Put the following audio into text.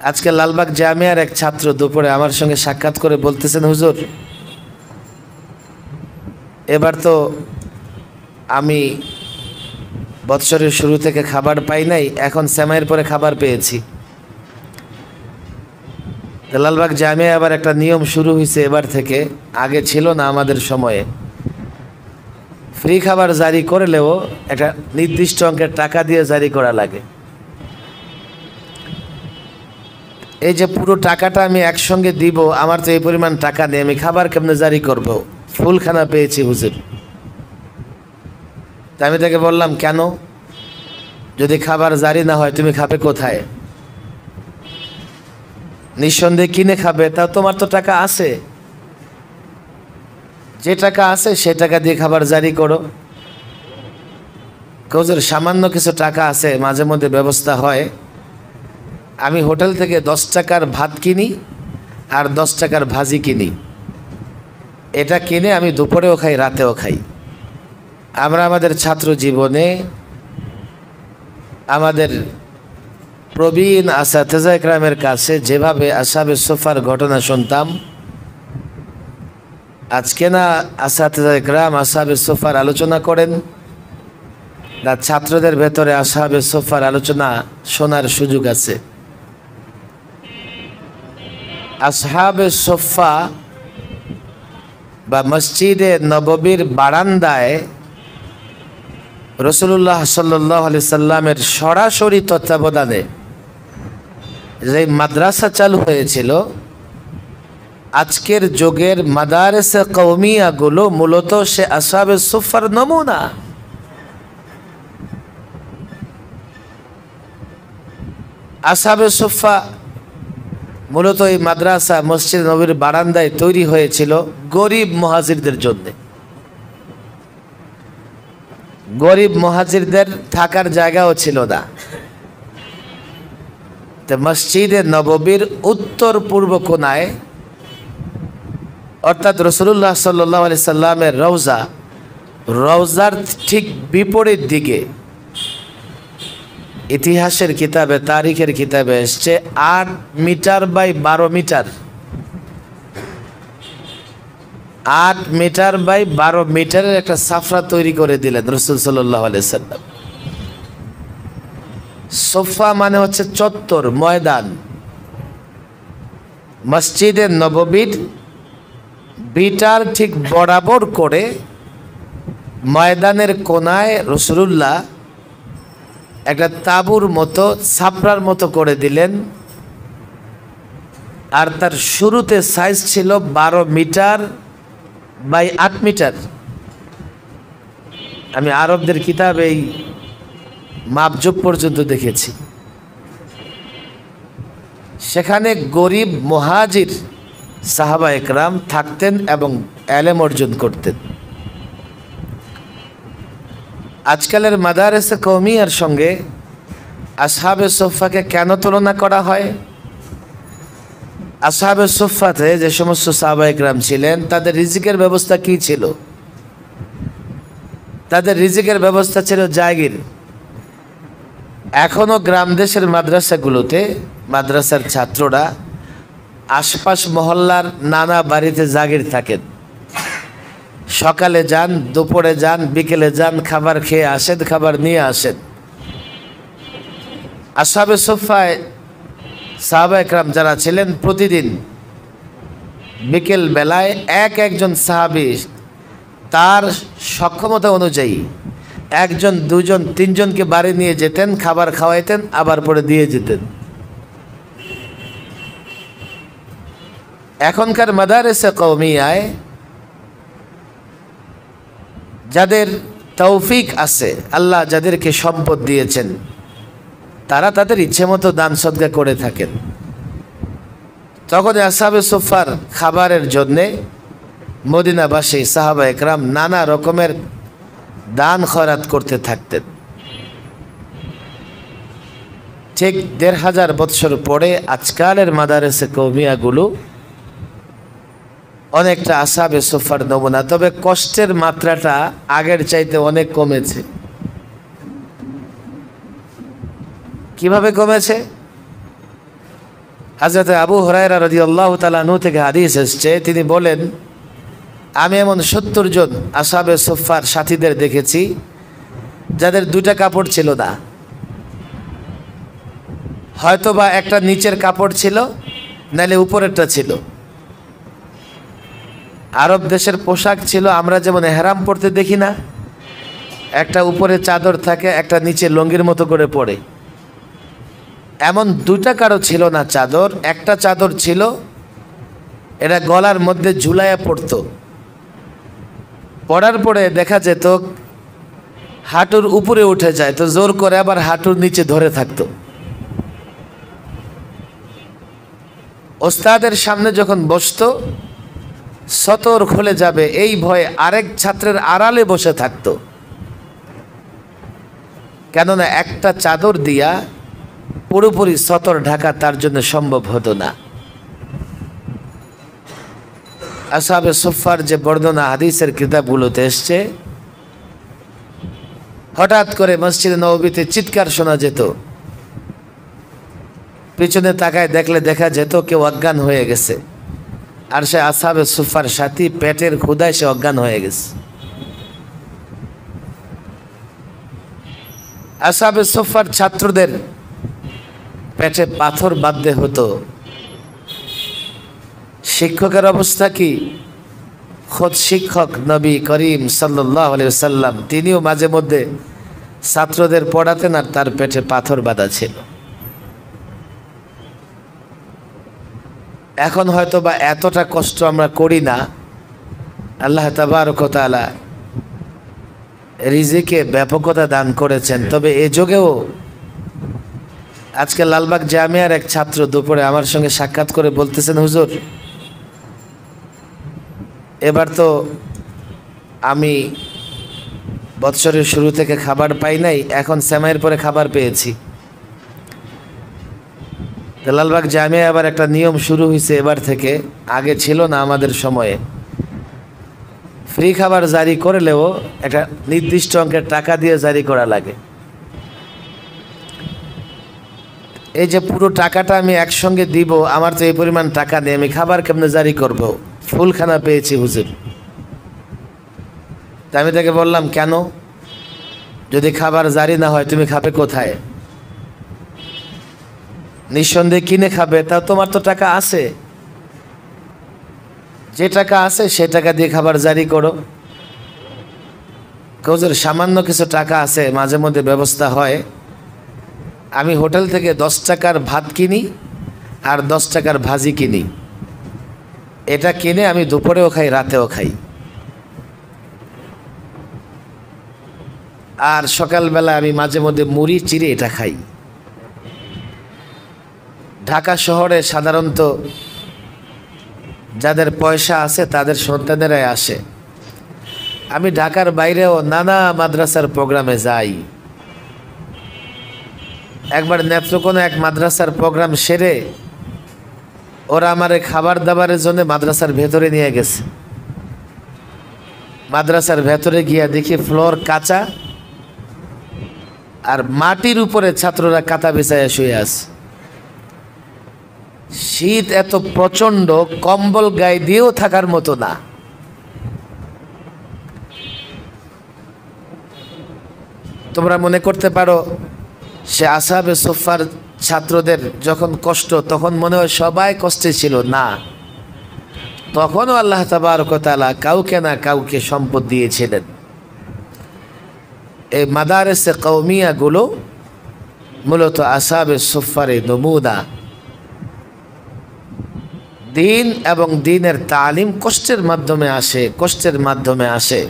আজকে লালবাগ জামিয়ার এক ছাত্র দুপুরে আমার সঙ্গে সাক্ষাৎ করে বলতেছেন, হুজুর এবার তো আমি বৎসরের শুরু থেকে খাবার পাই নাই, এখন সেমাইয়ের পরে খাবার পেয়েছি। লালবাগ জামিয়া আবার একটা নিয়ম শুরু হয়েছে এবার থেকে, আগে ছিল না আমাদের সময়ে। ফ্রি খাবার জারি করলেও একটা নির্দিষ্ট অঙ্কের টাকা দিয়ে জারি করা লাগে। এই যে পুরো টাকাটা আমি একসঙ্গে দিব, আমার তো এই পরিমাণ টাকা নেই, আমি খাবার কেমনে জারি করব? ফুলখানা পেয়েছি হুজুর। তা আমি তাকে বললাম, কেন? যদি খাবার জারি না হয় তুমি খাবে কোথায়? নিঃসন্দেহে কিনে খাবে, তা তোমার তো টাকা আছে, যে টাকা আছে সে টাকা দিয়ে খাবার জারি করো। হুজুর সামান্য কিছু টাকা আছে, মাঝে মধ্যে ব্যবস্থা হয়, আমি হোটেল থেকে 10 টাকার ভাত কিনি আর 10 টাকার ভাজি কিনি, এটা কিনে আমি দুপুরেও খাই রাতেও খাই। আমরা আমাদের ছাত্র জীবনে আমাদের প্রবীণ আসাতেজা ইকরামের কাছে যেভাবে আসহাবে সুফার ঘটনা শুনতাম, আজকে না আসাতেজা ইকরাম আসহাবে সুফার আলোচনা করেন, না ছাত্রদের ভেতরে আসহাবে সুফার আলোচনা শোনার সুযোগ আছে। আসহাবে সুফা বা মসজিদে নববীর বারান্দায় রাসূলুল্লাহ সাল্লাল্লাহু আলাইহি সাল্লামের সরাসরি তত্ত্বাবধানে যে মাদ্রাসা চালু হয়েছিল, আজকের যুগের মাদারেসে কওমিয়াগুলো মূলত সে আসহাবে সুফার নমুনা। আসহাবে সুফা মূলত এই মাদ্রাসা মসজিদ নবীর বারান্দায় তৈরি হয়েছিল গরিব মুহাজিরদের জন্য। গরিব মুহাজিরদের থাকার জায়গাও ছিল না। তো মসজিদে নববীর উত্তর পূর্ব কোণায়, অর্থাৎ রাসূলুল্লাহ সাল্লাল্লাহু আলাইহি সাল্লামের রওজার ঠিক বিপরীত দিকে, ইতিহাসের কিতাবে তারিখের কিতাবে এসছে 8 metre by 12 metre, 8 metre by 12 মিটারের একটা সাফরা তৈরি করে দিলেন রাসূল সাল্লাল্লাহু আলাইহি সাল্লাম। সোফা মানে হচ্ছে চত্বর, ময়দান। মসজিদে নববীর বিটার ঠিক বরাবর করে ময়দানের কোনায় রাসূলুল্লাহ একটা তাঁবুর মতো ছাপড়ার মতো করে দিলেন, আর তার শুরুতে সাইজ ছিল 12 মিটার বাই 8 মিটার। আমি আরবদের কিতাবে এই মাপজোক পর্যন্ত দেখেছি। সেখানে গরিব মুহাজির সাহাবা একরাম থাকতেন এবং ইলম অর্জন করতেন। আজকালের মাদারেসে কওমিয়ার সঙ্গে আসহাবে সুফাকে কেন তুলনা করা হয়? আসহাবে সুফাতে যে সমস্ত সাহাবা একরাম ছিলেন, তাদের রিজিকের ব্যবস্থা কি ছিল? তাদের রিজিকের ব্যবস্থা ছিল জাগির। এখনো গ্রাম দেশের মাদ্রাসাগুলোতে মাদ্রাসার ছাত্ররা আশপাশ মহল্লার নানা বাড়িতে জাগির থাকেন। সকালে যান, দুপুরে যান, বিকেলে যান, খাবার খেয়ে আসেন, খাবার নিয়ে আসেন। আসহাবে সুফায় সাহাবা একরাম যারা ছিলেন, প্রতিদিন বিকেল বেলায় একজন সাহাবী তার সক্ষমতা অনুযায়ী 1 2 3 জনকে বাড়ি নিয়ে যেতেন, খাবার খাওয়াইতেন, আবার পরে দিয়ে যেতেন। এখনকার মাদারেসে কওমিয়ায় যাদের তৌফিক আছে, আল্লাহ যাদেরকে সম্পদ দিয়েছেন, তারা তাদের ইচ্ছে মতো দান সদকা করে থাকেন। তখন আসহাবে সুফার খাবারের জন্যে মদিনাবাসী সাহাবা একরাম নানা রকমের দান খয়রাত করতে থাকতেন। ঠিক 1500 বৎসর পরে আজকালের মাদারেসে কওমিয়াগুলো অনেকটা আসহাবে সুফার নমুনা, তবে কষ্টের মাত্রাটা আগের চাইতে অনেক কমেছে। কিভাবে কমেছে? হযরত আবু হুরায়রা রাদিয়াল্লাহু তাআলা আনহু থেকে হাদিস এসেছে, তিনি বলেন, আমি এমন 70 জন আসহাবে সুফফার সাথীদের দেখেছি যাদের দুইটা কাপড় ছিল না, হয়তোবা একটা নিচের কাপড় ছিল, নালে উপরেরটা ছিল। আরব দেশের পোশাক ছিল আমরা যেমন এহরাম পরতে দেখি না, একটা উপরে চাদর থাকে, একটা নিচে লুঙ্গির মতো করে পরে, এমন দুইটা কারো ছিল না চাদর। একটা চাদর ছিল, এটা গলার মধ্যে ঝুলাইয়া পড়তো, পড়ার পরে দেখা যেত হাঁটুর উপরে উঠে যায়, তো জোর করে আবার হাঁটুর নিচে ধরে থাকতো। ওস্তাদের সামনে যখন বসতো সতর খুলে যাবে এই ভয়ে আরেক ছাত্রের আড়ালে বসে থাকতো, কেননা একটা চাদর দিয়া পুরোপুরি সতর ঢাকা তার জন্য সম্ভব হতো না। আসহাবে সুফফার যে বর্ণনা হাদিসের কিতাবগুলোতে এসছে, হঠাৎ করে মসজিদে নববীতে চিৎকার শোনা যেত, পিছনে তাকায় দেখলে দেখা যেত কেউ অজ্ঞান হয়ে গেছে, আর সে আসহাবে সুফফার সাথী, পেটের ক্ষুধায় সে অজ্ঞান হয়ে গেছে। আসহাবে সুফফার ছাত্রদের পেটে পাথর বাঁধতে হতো। শিক্ষকের অবস্থা কি? খোদ শিক্ষক নবী করিম সাল্লাল্লাহু আলাইহি ওয়াসাল্লাম, তিনিও মাঝে মধ্যে ছাত্রদের পড়াতেন আর তার পেটে পাথর বাঁধা ছিল। এখন হয়তো বা এতটা কষ্ট আমরা করি না। আল্লাহ তাবারক ওয়া তাআলা রিজিকে ব্যাপকতা দান করেছেন, তবে এ যুগেও আজকে লালবাগ জামিয়ার এক ছাত্র দুপুরে আমার সঙ্গে সাক্ষাৎ করে বলতেছেন, হুজুর এবার তো আমি বৎসরের শুরু থেকে খাবার পাই নাই, এখন সেমাইয়ের পরে খাবার পেয়েছি। লালবাগ জামিয়া আবার একটা নিয়ম শুরু হয়েছে এবার থেকে, আগে ছিল না আমাদের সময়ে। ফ্রি খাবার জারি করলেও একটা নির্দিষ্ট অঙ্কের টাকা দিয়ে জারি করা লাগে। এই যে পুরো টাকাটা আমি একসঙ্গে দিব, আমার তো এই পরিমাণ টাকা নেই, আমি খাবার কেমনে জারি করব? ফুলখানা পেয়েছি হুজুর। তা আমি তাকে বললাম, কেন? যদি খাবার জারি না হয় তুমি খাবে কোথায়? নিঃসন্দেহে কিনে খাবে, তা তোমার তো টাকা আছে, যে টাকা আছে সে টাকা দিয়ে খাবার জারি করো। হুজুর সামান্য কিছু টাকা আছে, মাঝে মধ্যে ব্যবস্থা হয়, আমি হোটেল থেকে 10 টাকার ভাত কিনি আর 10 টাকার ভাজি কিনি, এটা কিনে আমি দুপুরেও খাই রাতেও খাই, আর সকালবেলা আমি মাঝে মধ্যে মুড়ি চিড়ে এটা খাই। ঢাকা শহরে সাধারণত যাদের পয়সা আছে তাদের সন্তানেরাই আসে। আমি ঢাকার বাইরেও নানা মাদ্রাসার প্রোগ্রামে যাই। একবার নেত্রকোনা এক মাদ্রাসার প্রোগ্রাম সেরে ওরা আমারে খাবার দাবারের জন্য মাদ্রাসার ভেতরে নিয়ে গেছে। মাদ্রাসার ভেতরে গিয়া দেখি ফ্লোর কাঁচা, আর মাটির উপরে ছাত্ররা কাঁথা বিছাইয়া শুয়ে আছে। শীত এত প্রচণ্ড, কম্বল গায়ে দিয়েও থাকার মতো না। তোমরা মনে করতে পারো সে আসহাবে সুফফার ছাত্রদের যখন কষ্ট, তখন মনে হয় সবাই কষ্টে ছিল। না, তখনও আল্লাহ তাবারক ওয়া তাআলা কাউকে না কাউকে সম্পদ দিয়েছিলেন। এই মাদারেসে কওমিয়াগুলো মূলত আসহাবে সুফফার নমুনা। দিন এবং দিনের তালিম কষ্টের মাধ্যমে আসে, কষ্টের মাধ্যমে আসে।